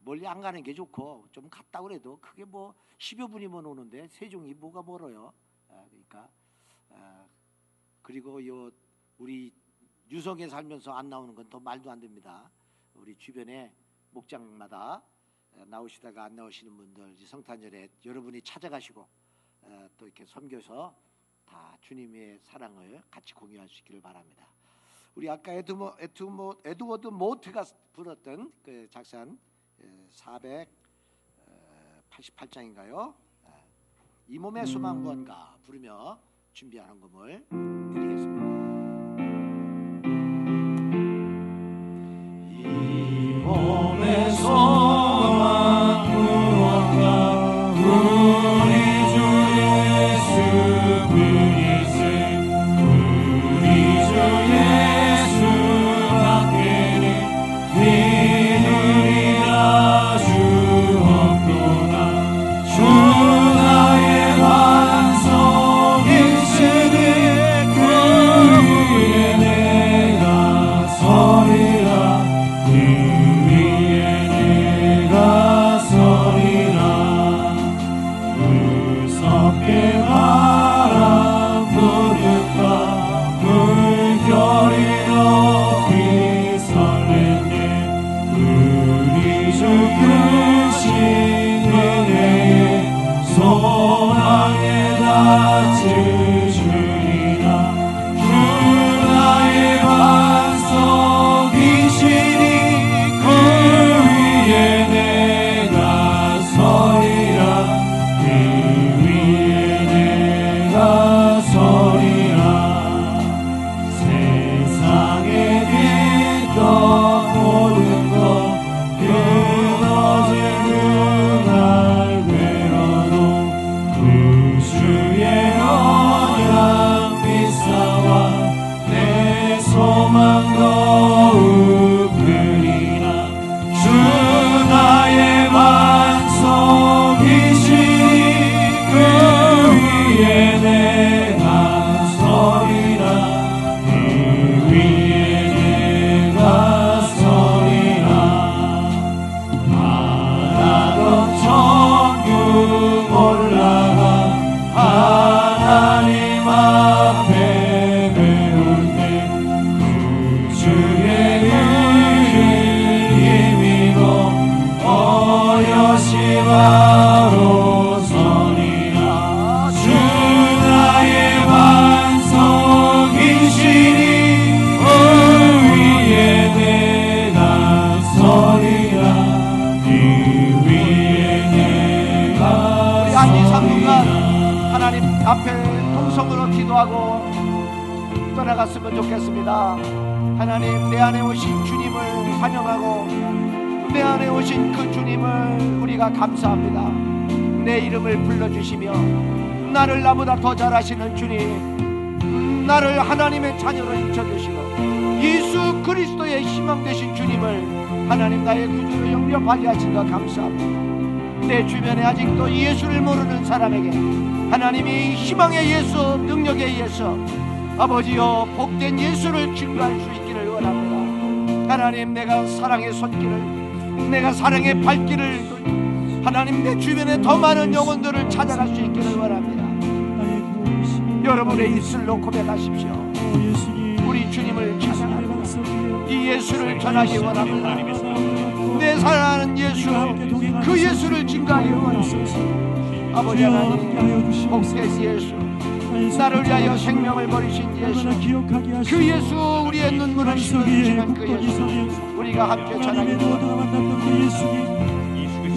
멀리 안 가는 게 좋고, 좀 갔다 그래도 그게 뭐 10여 분이면 오는데 세종이 뭐가 멀어요. 그러니까 그리고 우리 유성에 살면서 안 나오는 건 더 말도 안 됩니다. 우리 주변에 목장마다 나오시다가 안 나오시는 분들 성탄절에 여러분이 찾아가시고 또 이렇게 섬겨서 다 주님의 사랑을 같이 공유할 수 있기를 바랍니다. 우리 아까 에드워드 모트가 불렀던 그 작산 488장인가요? 이 몸의 소망 무언가 부르며 준비한 헌금을 드리겠습니다. 이 몸의 소망 무언가 우리 주 예수 그리스 우리 주 예수 밖에는 믿으리라 주 없도다 주 나의 반석이시니 그 위에 내가 서리라 그 위에 내가 서리라 무섭게 바람 부는가 물결이 높이 설레는 우리 주 크신 은혜의 소망에 닿으시리라 주 나의 반석이시니 그 위에 내가 서리라 그 위에 내가 서리라 세상에 빛던 모든 것 끊어질 그날 되어도 그 주의 언약 빛사와 내 소망 더욱 크리라 주 나의 반석이시니 그 위에 내가 서리라 그 위에 내가 서리라 바다도 천국 올라가 하나님 앞에 배울 때 구주의 의를 힘입어 어여시 바로 서리라 주 나의 반석이시니 그 위에 내가 서리라 그 위에 내가 우리 앉은 3분간 하나님 앞에 통성으로 기도하고 떠나갔으면 좋겠습니다. 하나님, 내 안에 오신 주님을 환영하고 내 안에 오신 그 주님을 우리가 감사합니다. 내 이름을 불러주시며 나를 나보다 더 잘하시는 주님, 나를 하나님의 자녀로 인쳐주시고 예수 그리스도의 희망 되신 주님을 하나님 나의 구주로 영접하게 하신 것 감사합니다. 내 주변에 아직도 예수를 모르는 사람에게 하나님이 희망의 예수, 능력의 예수, 아버지여 복된 예수를 증거할 수 있기를 원합니다. 하나님, 내가 사랑의 손길을, 내가 사랑의 발길을 하나님 내 주변에 더 많은 영혼들을 찾아갈 수 있기를 원합니다. 여러분의 입술로 고백하십시오. 우리 주님을 찾아가고 이 예수를 전하기 원합니다. 내 사랑하는 예수, 그 예수를 증거하기 원합니다. 아버지 하나님, 복된 예수, 나를 위하여 생명을 버리신 예수, 그 예수, 우리의 눈물을 씻어주시는 그 예수, 우리가 함께 전하기 원합니다.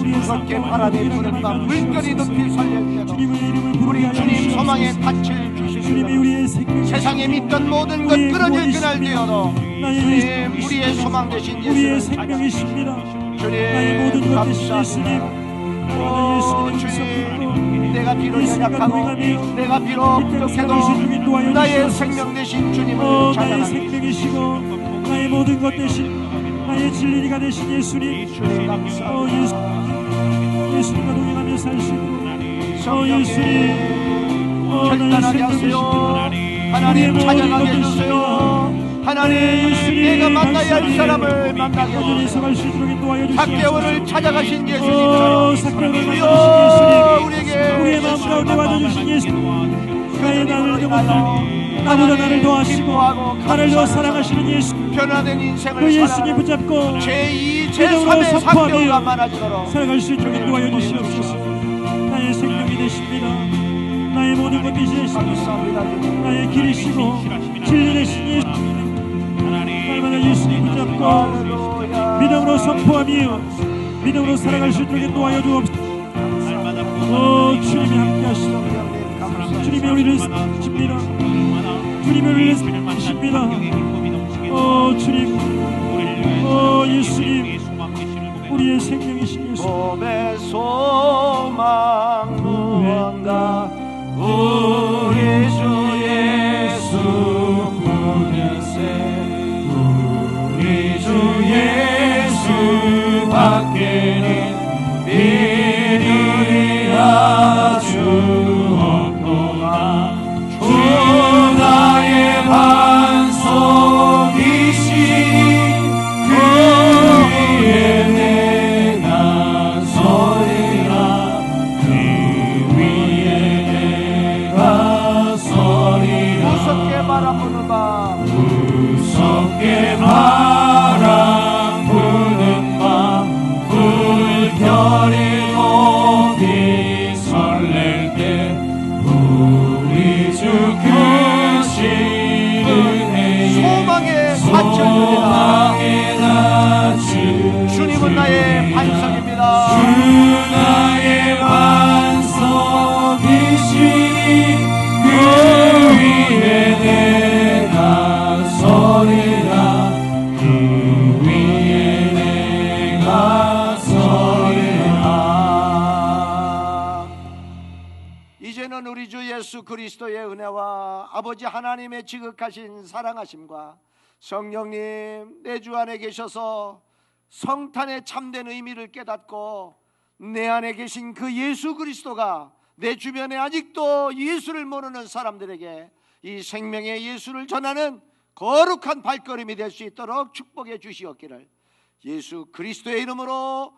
무섭게 바람에 부는 밤 물결이 높이 설렐때도 우리 주님 소망의 닻을 주시옵소서. 세상에 믿던 모든 것 끊어질 그날 되어도 주님 우리의 소망 되신 예수를 찬양합니다. 주님 감사합니다. 오 주님, 내가 비록 연약하고 내가 비록 부족해도 나의 생명 되신 주님을 찬양합니다. 나의 생명이시고 나의 모든 것 되신 나의 진리가 되신 예수님. 주님 감사합니다. 예수님과 동행하며 살 수 있도록 예수님 결단하게 하세요. 하나님 찬양하게 해주세요. 하나님 내가 만나야 할 사람을 만나게 해주세요. 삭개오를 찾아가신 예수님, 주여 우리에게 우리의 마음 가운데 와주신 예수님, 나의 나를 도와주시고 나보다 나를 도와주시고 나를 더 사랑하시는 예수, 변화된 인생을 그 예수님 붙잡고 제2, 제3의 삭개오가 많아지도록 살아갈 수 있도록 인도하여 주시옵소서. 나의 생명이 되십니다. 나의 모든 것 되시옵소서. 나의 길이시고 진리 되신 예수, 날마다 예수님 붙잡고 믿음으로 선포하며 믿음으로 살아갈 수 있도록 인도하여 주옵소서. 주님이 함께 하시옵소서. 주님이 우리를 지킵니다. 주님이 우리를 지킵니다. 주님, 예수님, 우리의 생명이신 예수. 몸의 소망 무언가 우리 주 예수 보내세. 우리 주 예수 밖에는 믿으리 아주 없도다. 주 나의 반석이시 그 위에 내가 서리라. 그 위에 내가 서리라. 무섭게 바라보는 밤 무섭게 바라보는 밤 불결이 높이 설렐 때 우리 주 크신 은혜에 소망의 낯을 주님은 나의 반석입니다. 주 나의 반석이시니 그 위에 내가 서리라. 그 위에 내가 서리라. 이제는 우리 주 예수 그리스도의 은혜와 아버지 하나님의 지극하신 사랑하심과 성령님 내 주 안에 계셔서 성탄의 참된 의미를 깨닫고 내 안에 계신 그 예수 그리스도가 내 주변에 아직도 예수를 모르는 사람들에게 이 생명의 예수를 전하는 거룩한 발걸음이 될 수 있도록 축복해 주시옵기를 예수 그리스도의 이름으로